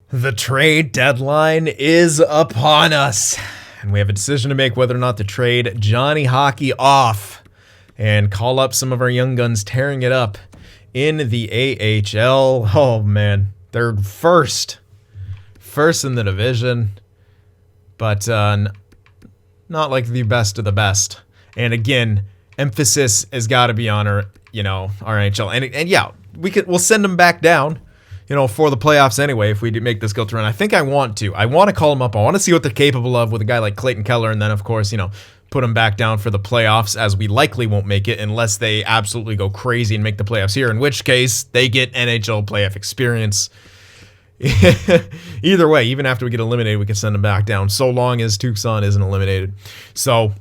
The trade deadline is upon us, and we have a decision to make whether or not to trade Johnny Hockey off and call up some of our young guns tearing it up in the AHL. Oh man, they're first in the division, but not like the best of the best. And again, emphasis has got to be on our NHL, and yeah, we'll send them back down, for the playoffs anyway, if we do make this go through. And I think I want to call them up. I want to see what they're capable of with a guy like Clayton Keller, and then of course, put them back down for the playoffs, as we likely won't make it unless they absolutely go crazy and make the playoffs here, in which case they get NHL playoff experience. Either way, even after we get eliminated, we can send them back down, so long as Tucson isn't eliminated. So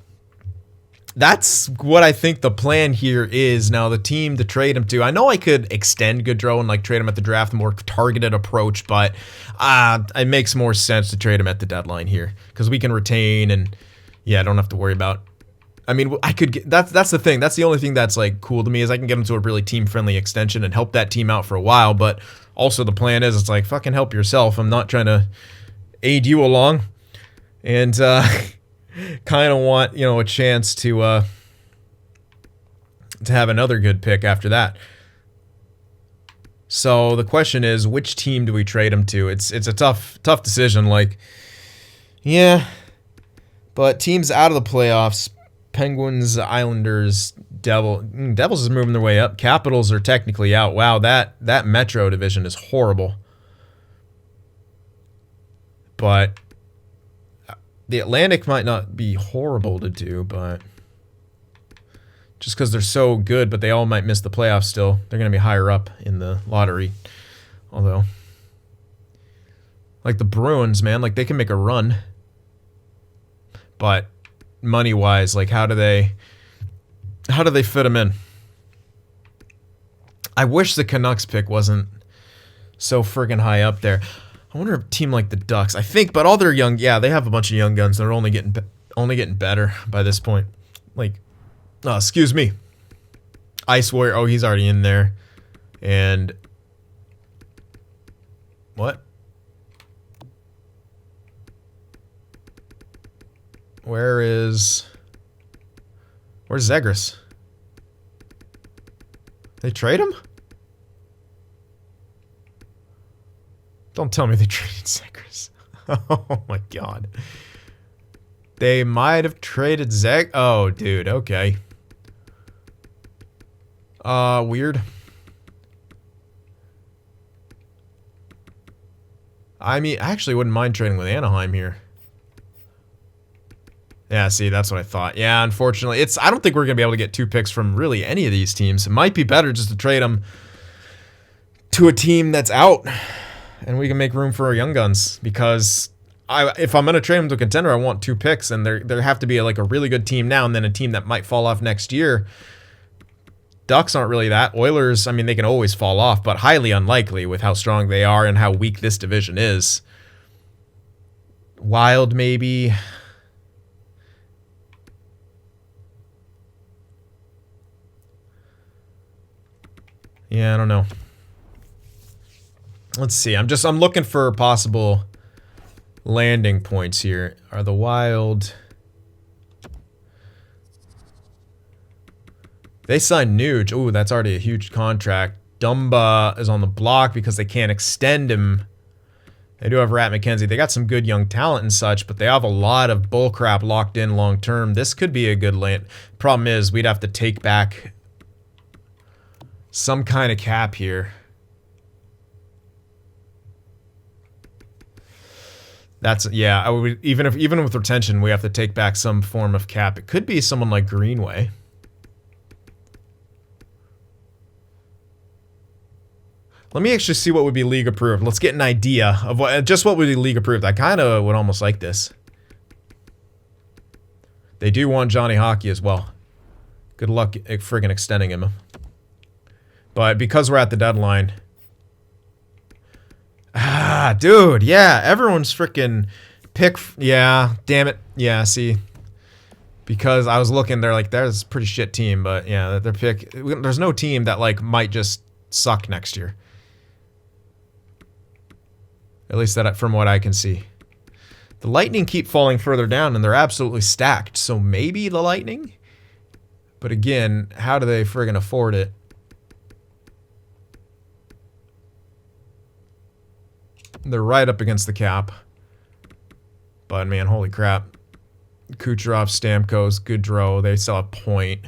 that's what I think the plan here is. Now, the team to trade him to, I know I could extend Goodrow and trade him at the draft, more targeted approach, but it makes more sense to trade him at the deadline here because we can retain, and I don't have to worry about. I mean, I could get, that's the thing. That's the only thing that's cool to me, is I can get him to a really team-friendly extension and help that team out for a while. But also the plan is, it's fucking help yourself. I'm not trying to aid you along, and kind of want a chance to have another good pick after that. So the question is, which team do we trade him to? It's a tough decision. But teams out of the playoffs: Penguins, Islanders, Devils is moving their way up. Capitals are technically out. Wow, that Metro division is horrible. But the Atlantic might not be horrible to do, but just because they're so good, but they all might miss the playoffs still. They're going to be higher up in the lottery. Although, the Bruins, man, they can make a run. But money-wise, how do they fit them in? I wish the Canucks pick wasn't so friggin' high up there. I wonder if a team like the Ducks, I think, but all their young, they have a bunch of young guns. They're only getting better by this point. Excuse me, Ice Warrior. Oh, he's already in there. And what? Where's Zegras? They trade him? Don't tell me they traded Zegras. Oh my god. They might have traded Zeg. Oh, dude. Okay. Weird. I mean, I actually wouldn't mind trading with Anaheim here. Yeah, see, that's what I thought. Yeah, unfortunately, I don't think we're going to be able to get 2 picks from really any of these teams. It might be better just to trade them to a team that's out, and we can make room for our young guns, because if I'm going to trade them to a contender, I want 2 picks, and there have to be a really good team now and then a team that might fall off next year. Ducks aren't really that. Oilers, I mean, they can always fall off, but highly unlikely with how strong they are and how weak this division is. Wild, maybe. Yeah, I don't know. Let's see. I'm looking for possible landing points here. Are the Wild... They signed Nuge. Ooh, that's already a huge contract. Dumba is on the block because they can't extend him. They do have Rat McKenzie. They got some good young talent and such, but they have a lot of bullcrap locked in long term. This could be a good land. Problem is, we'd have to take back some kind of cap here. I would, even with retention, we have to take back some form of cap. It could be someone like Greenway. Let me actually see what would be league approved. Let's get an idea of what would be league approved. I kind of would almost like this. They do want Johnny Hockey as well. Good luck friggin' extending him. But because we're at the deadline... dude, yeah, everyone's freaking pick... Yeah, damn it. Yeah, see. Because I was looking, they're there's a pretty shit team, but yeah, their pick... There's no team that, might just suck next year. At least that from what I can see. The Lightning keep falling further down, and they're absolutely stacked. So maybe the Lightning? But again, how do they friggin' afford it? They're right up against the cap. But man, holy crap. Kucherov, Stamkos, Goodrow, they still have point.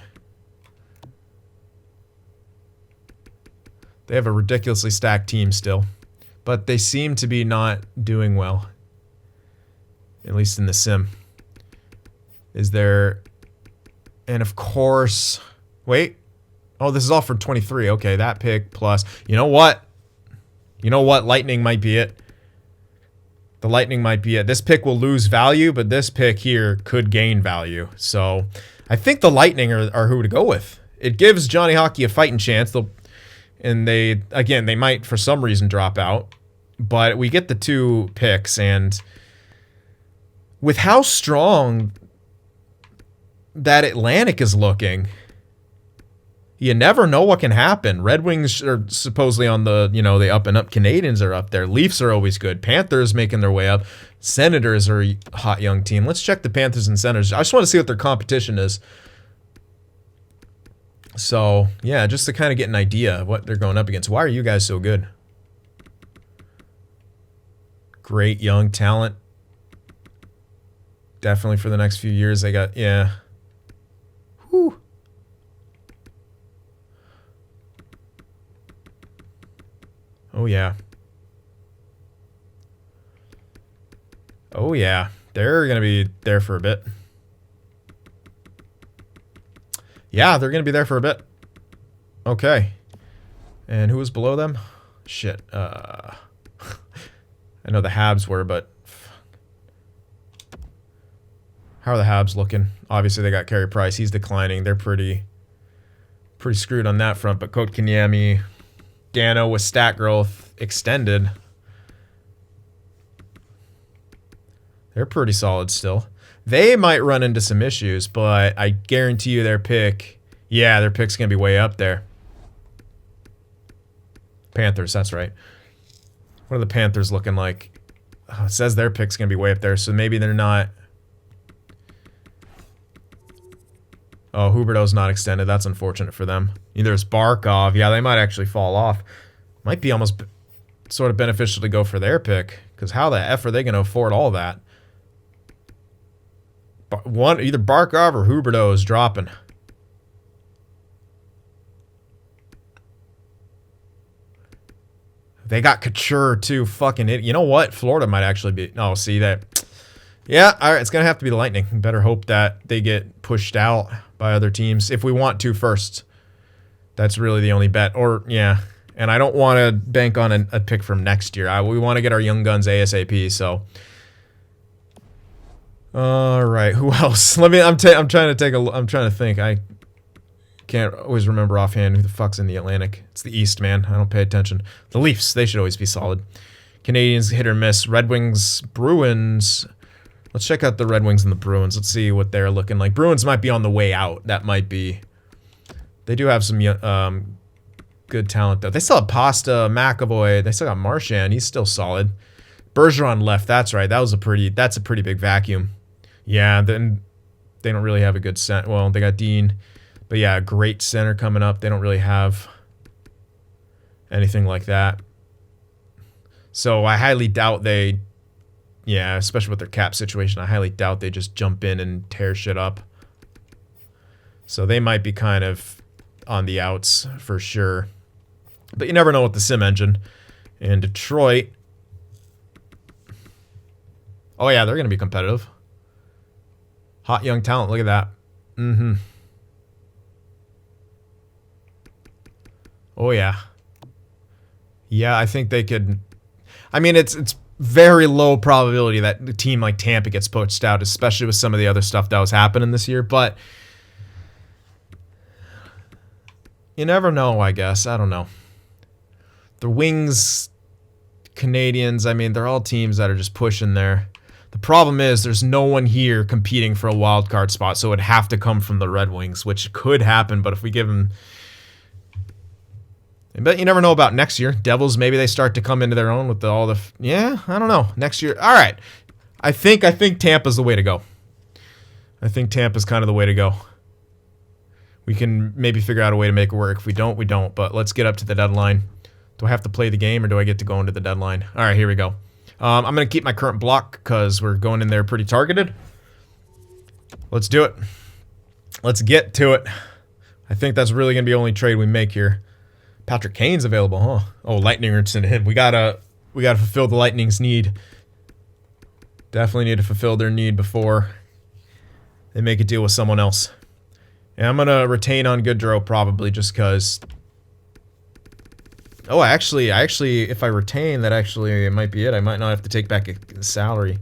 They have a ridiculously stacked team still. But they seem to be not doing well. At least in the sim. Is there... And of course... Wait. Oh, this is all for 23. Okay, that pick plus... You know what? You know what? Lightning might be it. The Lightning might be it. This pick will lose value, but this pick here could gain value. So I think the Lightning are who to go with. It gives Johnny Hockey a fighting chance. And they, again, they might for some reason drop out. But we get the 2 picks, and with how strong that Atlantic is looking, you never know what can happen. Red Wings are supposedly on the, you know, the up and up. Canadians are up there. Leafs are always good. Panthers making their way up. Senators are a hot young team. Let's check the Panthers and Senators. I just want to see what their competition is. So, yeah, just to kind of get an idea of what they're going up against. Why are you guys so good? Great young talent. Definitely for the next few years. They got, yeah. Whew. Oh, yeah. Oh, yeah. They're going to be there for a bit. Yeah, they're going to be there for a bit. Okay. And who was below them? Shit. I know the Habs were, but... How are the Habs looking? Obviously, they got Carey Price. He's declining. They're pretty screwed on that front. But Kotkaniemi, Gano with stat growth extended. They're pretty solid still. They might run into some issues, but I guarantee you their pick, yeah, their pick's going to be way up there. Panthers, that's right. What are the Panthers looking like? Oh, it says their pick's going to be way up there, so maybe they're not. Oh, Huberdeau's not extended. That's unfortunate for them. Neither is Barkov. Yeah, they might actually fall off. Might be almost sort of beneficial to go for their pick, because how the F are they going to afford all that? Either Barkov or Huberdeau is dropping. They got Couture too. Fucking it. You know what? Florida might actually be. Oh, see that. Yeah, all right. It's gonna have to be the Lightning. Better hope that they get pushed out by other teams if we want to first. That's really the only bet. Or yeah, and I don't want to bank on a pick from next year. We want to get our young guns ASAP. So. All right, who else? I'm trying to think. I can't always remember offhand who the fuck's in the Atlantic. It's the East, man. I don't pay attention. The Leafs, they should always be solid. Canadians hit or miss. Red Wings, Bruins. Let's check out the Red Wings and the Bruins. Let's see what they're looking like. Bruins might be on the way out. That might be. They do have some good talent though. They still have Pasta, McAvoy. They still got Marchand. He's still solid. Bergeron left. That's right. That's a pretty big vacuum. Yeah, then they don't really have a good center. Well, they got Dean. But yeah, a great center coming up. They don't really have anything like that. So I highly doubt they, yeah, especially with their cap situation, I highly doubt they just jump in and tear shit up. So they might be kind of on the outs for sure. But you never know with the sim engine. And Detroit. Oh yeah, they're going to be competitive. Hot young talent. Look at that. Mm-hmm. Oh, yeah. Yeah, I think they could. I mean, it's very low probability that a team like Tampa gets poached out, especially with some of the other stuff that was happening this year. But you never know, I guess. I don't know. The Wings, Canadians, I mean, they're all teams that are just pushing there. The problem is there's no one here competing for a wild card spot, so it'd have to come from the Red Wings, which could happen, but if we give them... But you never know about next year. Devils, maybe they start to come into their own with all the... Yeah, I don't know. Next year. All right. I think Tampa's the way to go. I think Tampa's kind of the way to go. We can maybe figure out a way to make it work. If we don't, we don't. But let's get up to the deadline. Do I have to play the game or do I get to go into the deadline? All right, here we go. I'm going to keep my current block because we're going in there pretty targeted. Let's do it. Let's get to it. I think that's really going to be the only trade we make here. Patrick Kane's available, huh? Oh, Lightning are interested in him. We gotta fulfill the Lightning's need. Definitely need to fulfill their need before they make a deal with someone else. And I'm gonna retain on Goodrow probably just because. Oh, actually, if I retain, that actually it might be it. I might not have to take back a salary.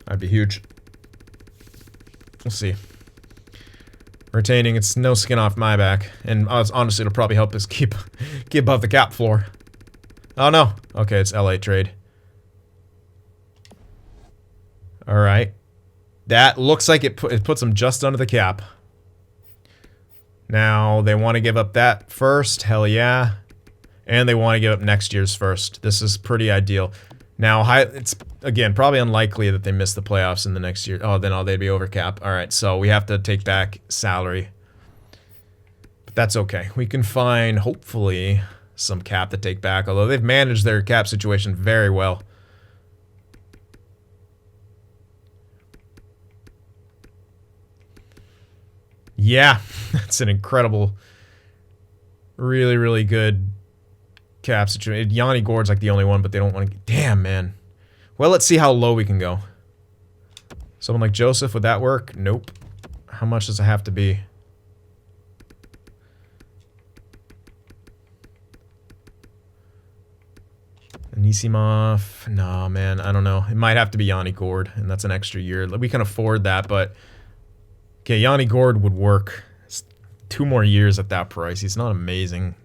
That'd be huge. We'll see. Retaining, it's no skin off my back. And honestly, it'll probably help us keep above the cap floor. Oh, no. Okay, it's LA trade. All right. That looks like it puts them just under the cap. Now, they want to give up that first. Hell yeah. And they want to give up next year's first. This is pretty ideal. Now, it's, again, probably unlikely that they miss the playoffs in the next year. Oh, then they'd be over cap. All right, so we have to take back salary. But that's okay. We can find, hopefully, some cap to take back, although they've managed their cap situation very well. Yeah, that's an incredible, really, really good cap situation. Yanni Gourde's like the only one, but they don't want to... Damn, man. Well, let's see how low we can go. Someone like Joseph, would that work? Nope. How much does it have to be? Anisimov? No, man, I don't know. It might have to be Yanni Gourde, and that's an extra year. We can afford that, but... Okay, Yanni Gourde would work. It's 2 more years at that price. He's not amazing.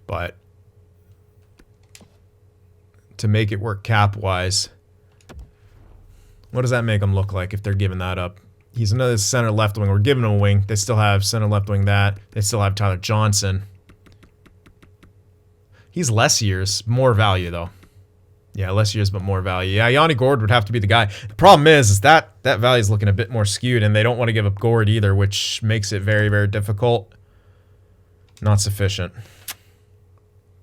But... to make it work cap-wise, what does that make him look like if they're giving that up? He's another center left wing. We're giving him a wing. They still have center left wing that. They still have Tyler Johnson. He's less years, more value though. Yeah, less years but more value. Yeah, Yanni Gourde would have to be the guy. The problem is that value is looking a bit more skewed, and they don't want to give up Gourde either, which makes it very, very difficult. Not sufficient.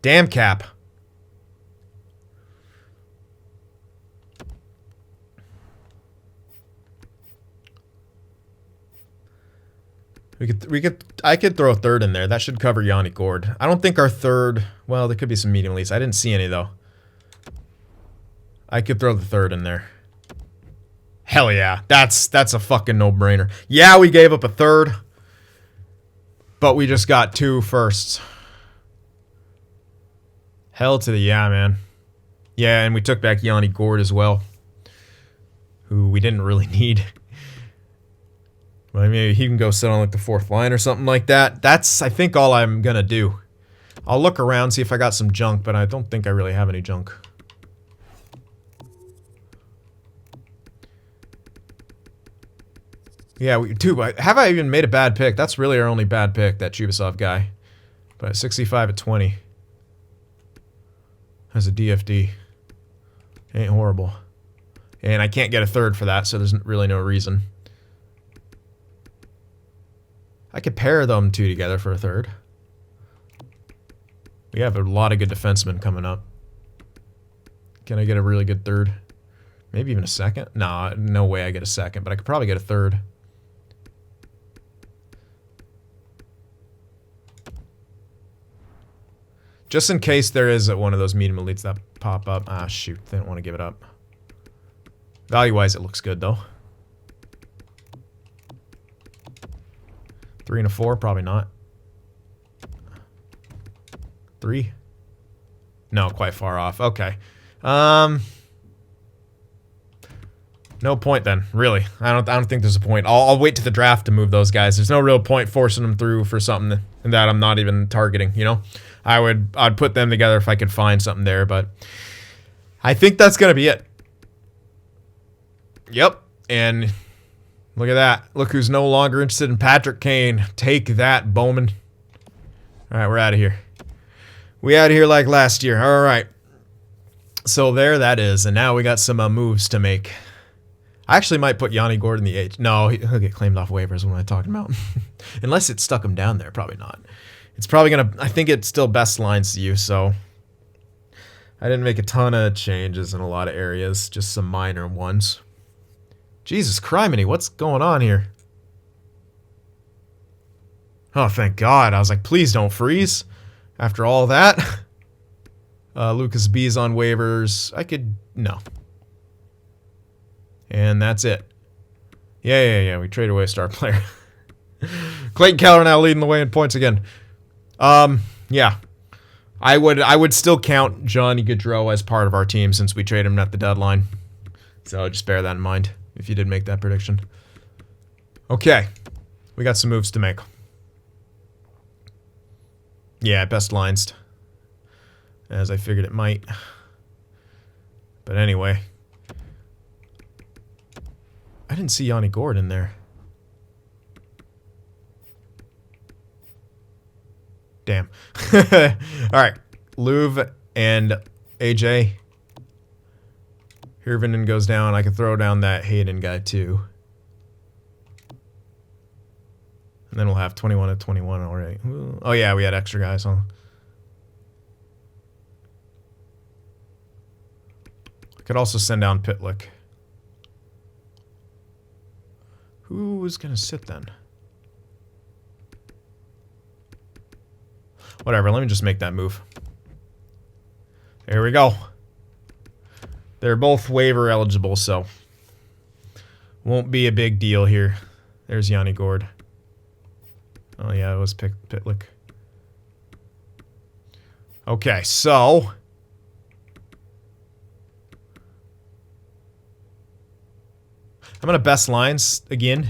Damn cap. I could throw a third in there. That should cover Yanni Gourde. I don't think our third... Well, there could be some medium lease. I didn't see any, though. I could throw the third in there. Hell yeah. That's a fucking no-brainer. Yeah, we gave up a third. But we just got 2 firsts. Hell to the yeah, man. Yeah, and we took back Yanni Gourde as well. Who we didn't really need. Well, maybe he can go sit on like the 4th line or something like that. That's, I think, all I'm going to do. I'll look around, see if I got some junk, but I don't think I really have any junk. Yeah, have I even made a bad pick? That's really our only bad pick, that Chubasov guy. But 65 at 20. Has a DFD. Ain't horrible. And I can't get a third for that, so there's really no reason. I could pair them 2 together for a third. We have a lot of good defensemen coming up. Can I get a really good third? Maybe even a second? Nah, no way I get a second, but I could probably get a third. Just in case there is one of those medium elites that pop up. Ah, shoot. They don't want to give it up. Value-wise, it looks good, though. 3 and a 4? Probably not. 3? No, quite far off. Okay. No point then, really. I don't think there's a point. I'll wait to the draft to move those guys. There's no real point forcing them through for something that I'm not even targeting, you know? I'd put them together if I could find something there, but I think that's going to be it. Yep. And look at that. Look who's no longer interested in Patrick Kane. Take that, Bowman. All right, we're out of here. We out of here like last year. All right. So there that is. And now we got some moves to make. I actually might put Yanni Gordon in the H. No, he'll get claimed off waivers. What am I talking about? Unless it stuck him down there. Probably not. It's probably going to... I think it still best lines to you, so... I didn't make a ton of changes in a lot of areas. Just some minor ones. Jesus criminy, what's going on here? Oh, thank God. I was like, please don't freeze. After all that. Lucas B's on waivers. I could... No. And that's it. Yeah. We traded away a star player. Clayton Keller now leading the way in points again. Yeah. I would still count Johnny Gaudreau as part of our team since we traded him at the deadline. So just bear that in mind if you did make that prediction. Okay. We got some moves to make. Yeah, best lines. As I figured it might. But anyway. I didn't see Yanni Gordon there. Damn. Alright. Louvre and AJ. Hirvonen goes down. I can throw down that Hayden guy too. And then we'll have 21 at 21 already. Oh yeah, we had extra guys, huh? I could also send down Pitlick. Who's going to sit then? Whatever, let me just make that move. There we go. They're both waiver eligible, so won't be a big deal here. There's Yanni Gord. Oh yeah, it was Pitlick. Okay, so I'm going to best lines again,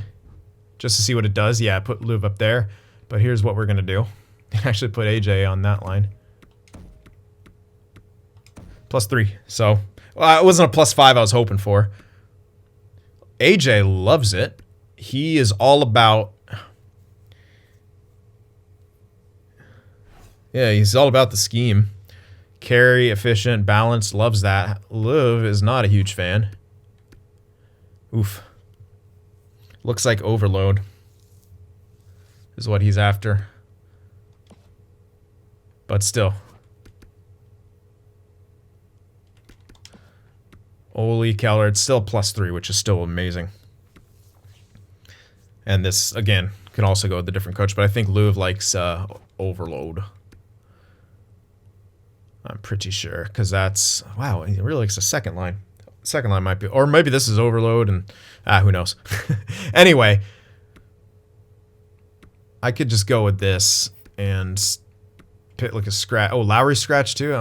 just to see what it does. Yeah, put Louvre up there. But here's what we're going to do. Actually put AJ on that line. +3. So, well, it wasn't a +5 I was hoping for. AJ loves it. He is all about... Yeah, he's all about the scheme. Carry, efficient, balanced, loves that. Louvre is not a huge fan. Oof. Looks like overload is what he's after. But still. Ole Keller, it's still +3, which is still amazing. And this, again, can also go with the different coach, but I think Louvre likes overload. I'm pretty sure, because that's... Wow, he really likes the second line. Second line might be... Or maybe this is overload, and... who knows. Anyway. I could just go with this, and... Pitlick is scratch... Oh, Lowry scratch too?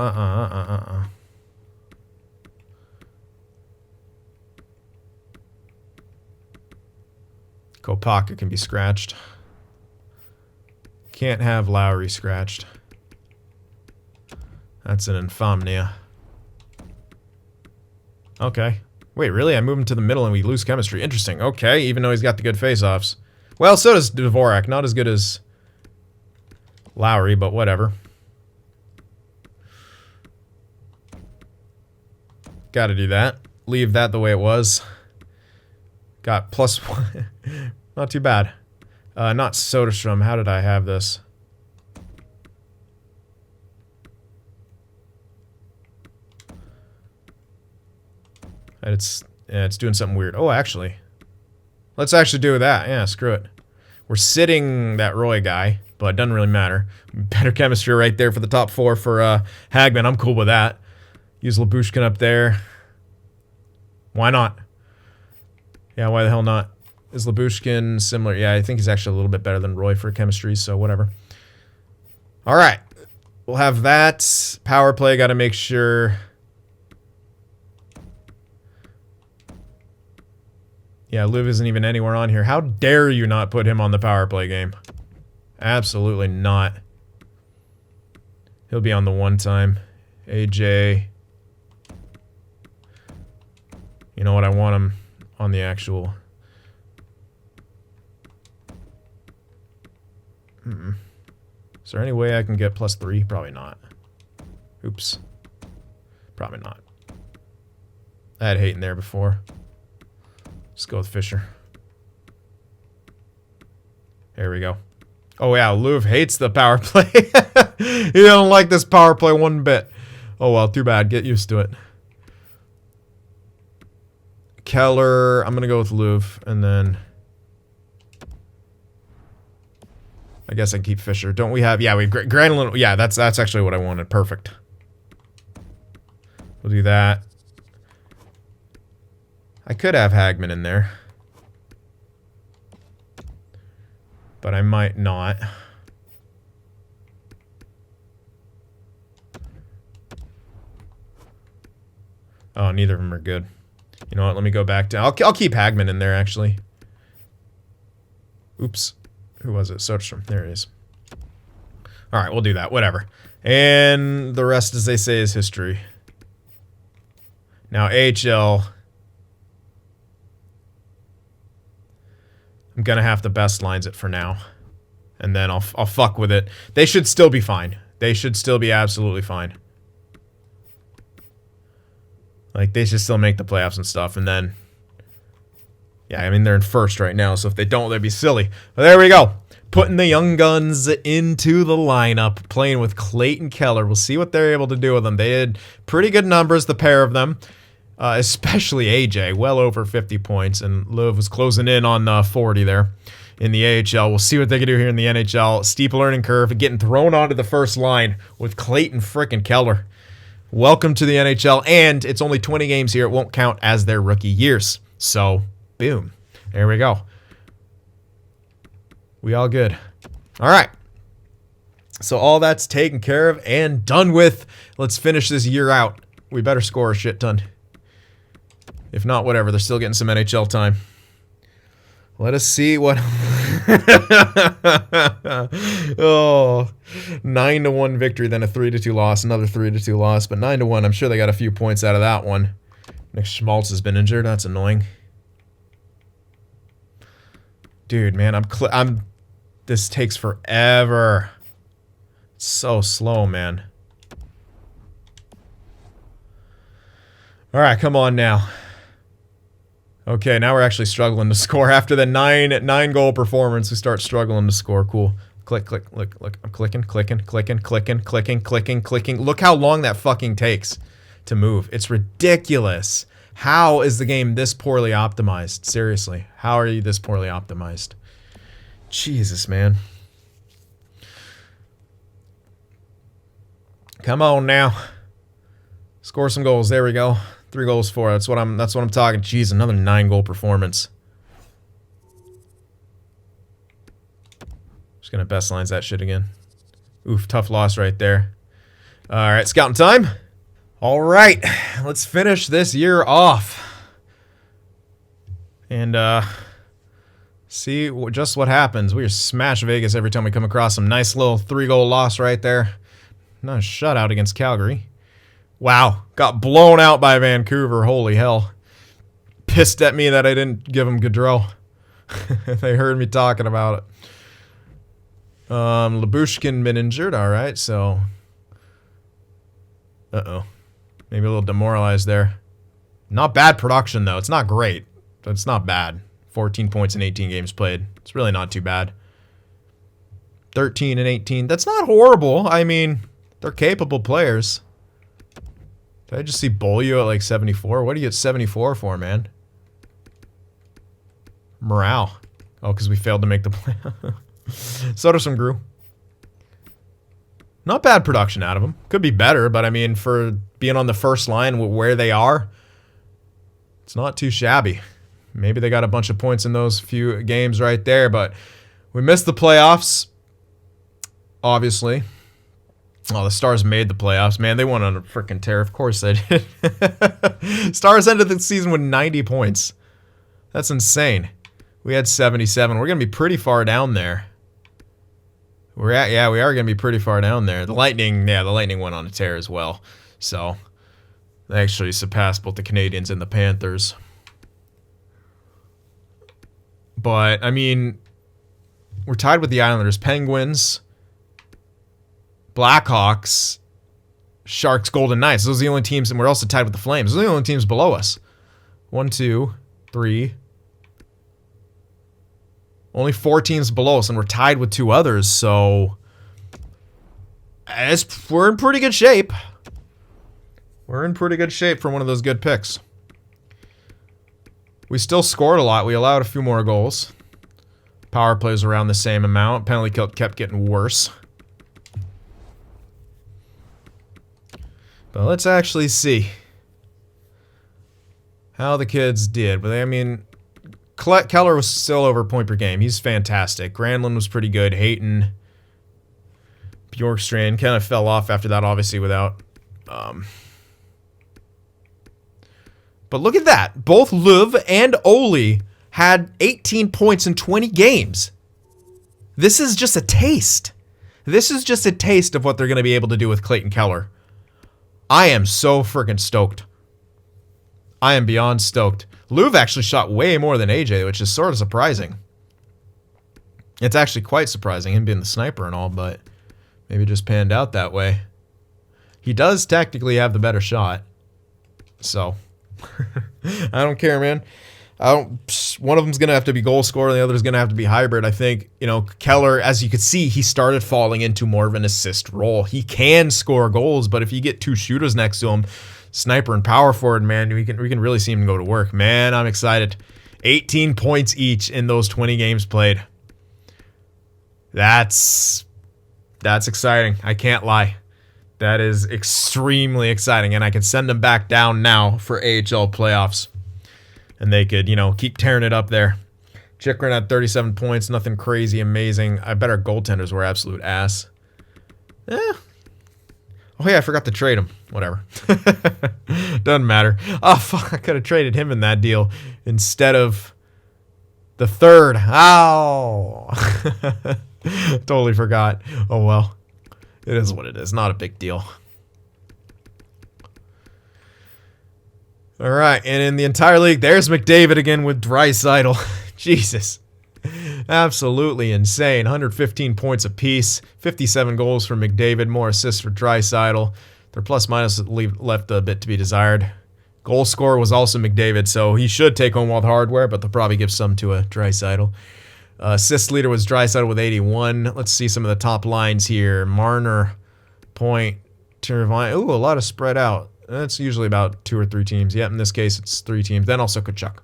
Kopaka can be scratched. Can't have Lowry scratched. That's an insomnia. Okay. Wait, really? I move him to the middle and we lose chemistry. Interesting. Okay, even though he's got the good face-offs. Well, so does Dvorak. Not as good as Lowry, but whatever. Gotta do that. Leave that the way it was. Got +1. Not too bad. Not Soderstrom. How did I have this? It's doing something weird. Oh, actually. Let's actually do that. Yeah, screw it. We're sitting that Roy guy, but it doesn't really matter. Better chemistry right there for the top 4 for Hagman. I'm cool with that. Use Labushkin up there. Why not? Yeah, why the hell not? Is Labushkin similar? Yeah, I think he's actually a little bit better than Roy for chemistry, so whatever. All right. We'll have that. Power play, got to make sure... Yeah, Liv isn't even anywhere on here. How dare you not put him on the power play game? Absolutely not. He'll be on the one time. AJ. You know what? I want him on the actual... Is there any way I can get +3? Probably not. Oops. Probably not. I had Hayton there before. Let's go with Fisher. There we go. Oh yeah, Louvre hates the power play. He don't like this power play one bit. Oh well, too bad. Get used to it. Keller, I'm gonna go with Louvre, and then I guess I can keep Fisher. Don't we have? Yeah, we have Granlund. Yeah, that's actually what I wanted. Perfect. We'll do that. I could have Hagman in there, but I might not. Oh, neither of them are good. You know what? Let me go back to... I'll keep Hagman in there, actually. Oops. Who was it? Soderstrom. There it is. All right, we'll do that. Whatever. And the rest, as they say, is history. Now, AHL... I'm gonna have to best lines it for now. And then I'll fuck with it. They should still be fine. They should still be absolutely fine. Like, they should still make the playoffs and stuff, and then... Yeah, I mean, they're in first right now, so if they don't, they'd be silly. But there we go. Putting the young guns into the lineup, playing with Clayton Keller. We'll see what they're able to do with them. They had pretty good numbers, the pair of them. Especially AJ, well over 50 points, and Love was closing in on 40 there in the AHL. We'll see what they can do here in the NHL. Steep learning curve, getting thrown onto the first line with Clayton frickin' Keller. Welcome to the NHL, and it's only 20 games here. It won't count as their rookie years. So, boom. There we go. We all good. All right. So all that's taken care of and done with. Let's finish this year out. We better score a shit ton. If not, whatever. They're still getting some NHL time. Let us see what... Oh, 9-1 victory, then a 3-2 loss, another 3-2 loss, but 9-1. I'm sure they got a few points out of that one. Nick Schmaltz has been injured. That's annoying. Dude, man, this takes forever. It's so slow, man. All right, come on now. Okay, now we're actually struggling to score. After the nine goal performance, we start struggling to score. Cool. Click. Look. I'm clicking. Look how long that fucking takes to move. It's ridiculous. How is the game this poorly optimized? Seriously, how are you this poorly optimized? Jesus, man. Come on now. Score some goals. There we go. 3 goals, 4. That's what I'm talking. Jeez, another 9-goal performance. Just gonna best lines that shit again. Oof, tough loss right there. All right, scouting time. All right, let's finish this year off and see just what happens. We just smash Vegas every time we come across some nice little 3-goal loss right there. Nice shutout against Calgary. Wow, got blown out by Vancouver. Holy hell. Pissed at me that I didn't give them Gaudreau. They heard me talking about it. Lyubushkin been injured. All right, so... Uh-oh. Maybe a little demoralized there. Not bad production, though. It's not great, but it's not bad. 14 points in 18 games played. It's really not too bad. 13 and 18. That's not horrible. I mean, they're capable players. Did I just see Bolio at like 74? What do you get 74 for, man? Morale. Oh, because we failed to make the play. Soderstrom grew. Not bad production out of them. Could be better, but I mean, for being on the first line where they are, it's not too shabby. Maybe they got a bunch of points in those few games right there, but we missed the playoffs, obviously. Oh, the Stars made the playoffs. Man, they went on a freaking tear. Of course they did. Stars ended the season with 90 points. That's insane. We had 77. We're going to be pretty far down there. We are going to be pretty far down there. The Lightning went on a tear as well. So, they actually surpassed both the Canadiens and the Panthers. But, I mean, we're tied with the Islanders. Penguins Blackhawks, Sharks, Golden Knights. Those are the only teams, and we're also tied with the Flames. Those are the only teams below us. 1, 2, 3. Only 4 teams below us, and we're tied with 2 others, so we're in pretty good shape. We're in pretty good shape for one of those good picks. We still scored a lot. We allowed a few more goals. Power plays around the same amount. Penalty kill kept getting worse. But let's actually see how the kids did. But I mean, Keller was still over point per game. He's fantastic. Granlund was pretty good. Hayton, Bjorkstrand kind of fell off after that, obviously, without... But look at that. Both Löw and Oli had 18 points in 20 games. This is just a taste. This is just a taste of what they're going to be able to do with Clayton Keller. I am so freaking stoked. I am beyond stoked. Löw actually shot way more than AJ, which is sort of surprising. It's actually quite surprising, him being the sniper and all, but maybe it just panned out that way. He does technically have the better shot. So... I don't care, man. One of them's going to have to be goal scorer, and the other's going to have to be hybrid. I think, Keller, as you could see, he started falling into more of an assist role. He can score goals, but if you get 2 shooters next to him, sniper and power forward, man, we can really see him go to work. Man, I'm excited. 18 points each in those 20 games played. That's exciting. I can't lie. That is extremely exciting, and I can send them back down now for AHL playoffs. And they could, keep tearing it up there. Chychrun had 37 points, nothing crazy amazing. I bet our goaltenders were absolute ass. Oh yeah, I forgot to trade him. Whatever. Doesn't matter. Oh, fuck, I could have traded him in that deal instead of the third. Ow! Totally forgot. Oh, well. It is what it is. Not a big deal. All right, and in the entire league, there's McDavid again with Draisaitl. Jesus. Absolutely insane. 115 points apiece. 57 goals for McDavid. More assists for Draisaitl. Their plus-minus left a bit to be desired. Goal scorer was also McDavid, so he should take home all the hardware, but they'll probably give some to a Draisaitl. Assist leader was Draisaitl with 81. Let's see some of the top lines here. Marner, Point, Teravainen. Ooh, a lot of spread out. That's usually about 2 or 3 teams. Yep, in this case, it's 3 teams. Then also Kachuk.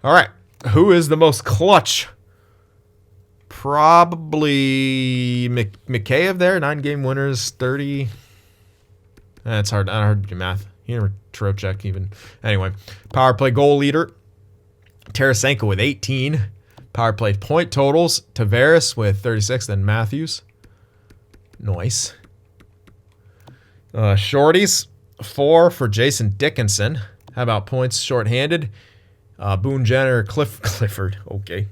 All right. Who is the most clutch? Probably Mikheyev there. 9 game winners, 30. That's hard. I hard to do math. He never Trocheck even. Anyway, power play goal leader. Tarasenko with 18. Power play point totals. Tavares with 36. Then Matthews. Nice. Shorties. 4 for Jason Dickinson. How about points shorthanded? Boone Jenner, Clifford. Okay.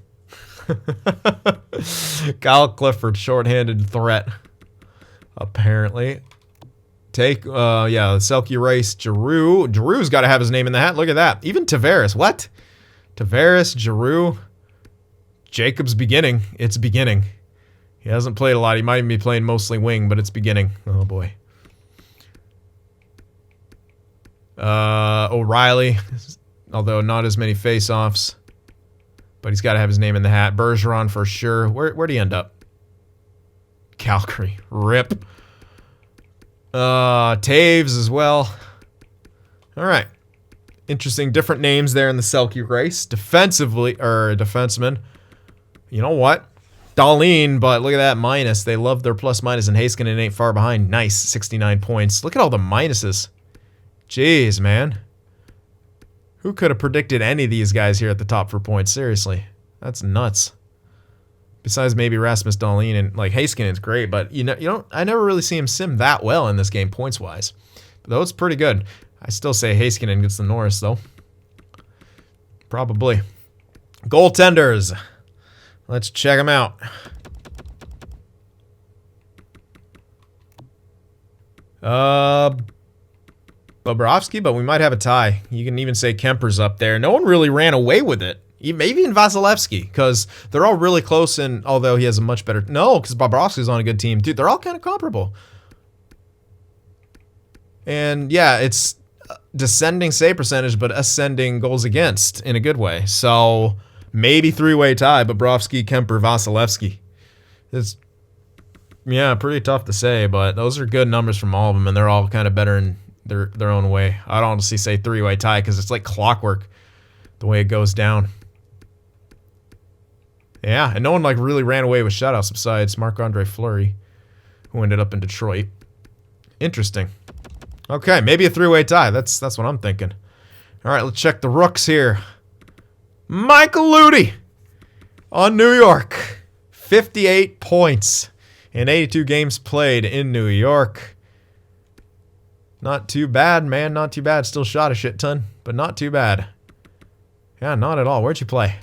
Kyle Clifford, shorthanded threat. Apparently. Take, the Selke race, Giroux. Giroux's got to have his name in the hat. Look at that. Even Tavares. What? Tavares, Giroux. Jacob's beginning. It's beginning. He hasn't played a lot. He might even be playing mostly wing, but it's beginning. Oh, boy. O'Reilly, although not as many face-offs. But he's got to have his name in the hat. Bergeron for sure. Where'd he end up? Calgary. RIP. Taves as well. All right. Interesting. Different names there in the Selke race. Defenseman. You know what? Dahlin, but look at that minus. They love their plus-minus, and Heiskanen ain't far behind. Nice. 69 points. Look at all the minuses. Jeez, man. Who could have predicted any of these guys here at the top for points? Seriously. That's nuts. Besides maybe Rasmus Dahlin, and like Heiskanen's great, but I never really see him sim that well in this game points wise. But though it's pretty good. I still say Heiskanen gets the Norris though. Probably. Goaltenders. Let's check them out. Bobrovsky, but we might have a tie. You can even say Kemper's up there. No one really ran away with it. Maybe in Vasilevsky, because they're all really close, and although he has a much better... No, because Bobrovsky's on a good team. Dude, they're all kind of comparable. And yeah, it's descending save percentage, but ascending goals against in a good way. So maybe three-way tie, Bobrovsky, Kemper, Vasilevsky. It's, yeah, pretty tough to say, but those are good numbers from all of them, and they're all kind of better in their own way. I'd honestly say three-way tie, because it's like clockwork the way it goes down. Yeah, and no one like really ran away with shutouts besides Marc-Andre Fleury, who ended up in Detroit. Interesting. Okay, maybe a three-way tie. That's what I'm thinking. All right, let's check the rooks here. Michael Ludy on New York. 58 points in 82 games played in New York. Not too bad, man. Not too bad. Still shot a shit ton, but not too bad. Yeah, not at all. Where'd you play?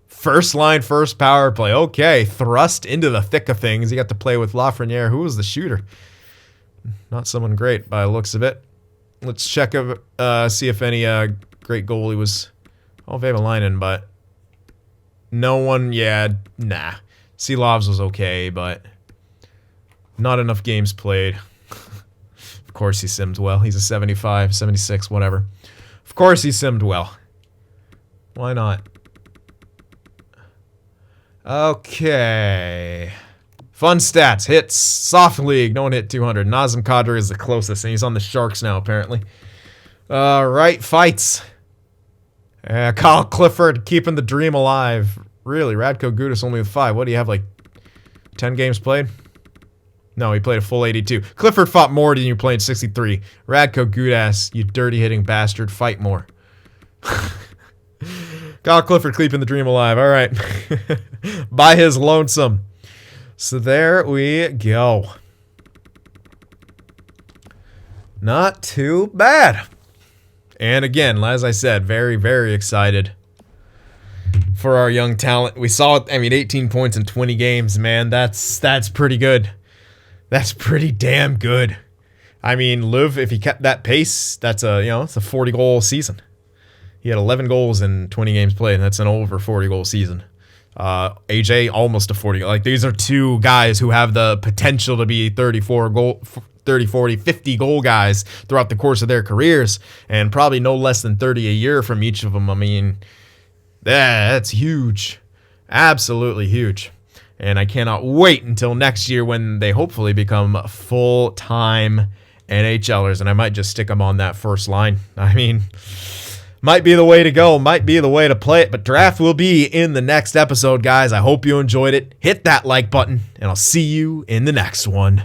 First line, first power play. Okay, thrust into the thick of things. You got to play with Lafreniere, who was the shooter. Not someone great by the looks of it. Let's check see if any great goalie was... Oh, Vavalainen, but... No one, yeah, nah. Seelovs was okay, but... Not enough games played. Of course he simmed well. He's a 75, 76, whatever. Of course he simmed well. Why not? Okay. Fun stats. Hits. Soft league. No one hit 200. Nazem Kadri is the closest, and he's on the Sharks now, apparently. Right. Fights. Kyle Clifford keeping the dream alive. Really? Radko Gudas only with 5. What do you have, like 10 games played? No, he played a full 82. Clifford fought more than you played 63. Radko Gudas, you dirty hitting bastard, fight more. Kyle Clifford keeping the dream alive. All right. By his lonesome. So there we go. Not too bad. And again, as I said, very, very excited for our young talent. We saw it, 18 points in 20 games, man. That's pretty good. That's pretty damn good. Liv, if he kept that pace, that's it's a 40-goal season. He had 11 goals in 20 games played, and that's an over 40-goal season. AJ, almost a 40. Like, these are two guys who have the potential to be 30, 40, 50 goal guys throughout the course of their careers, and probably no less than 30 a year from each of them. That's huge. Absolutely huge. And I cannot wait until next year when they hopefully become full-time NHLers, and I might just stick them on that first line. Might be the way to go, might be the way to play it, but draft will be in the next episode, guys. I hope you enjoyed it. Hit that like button, and I'll see you in the next one.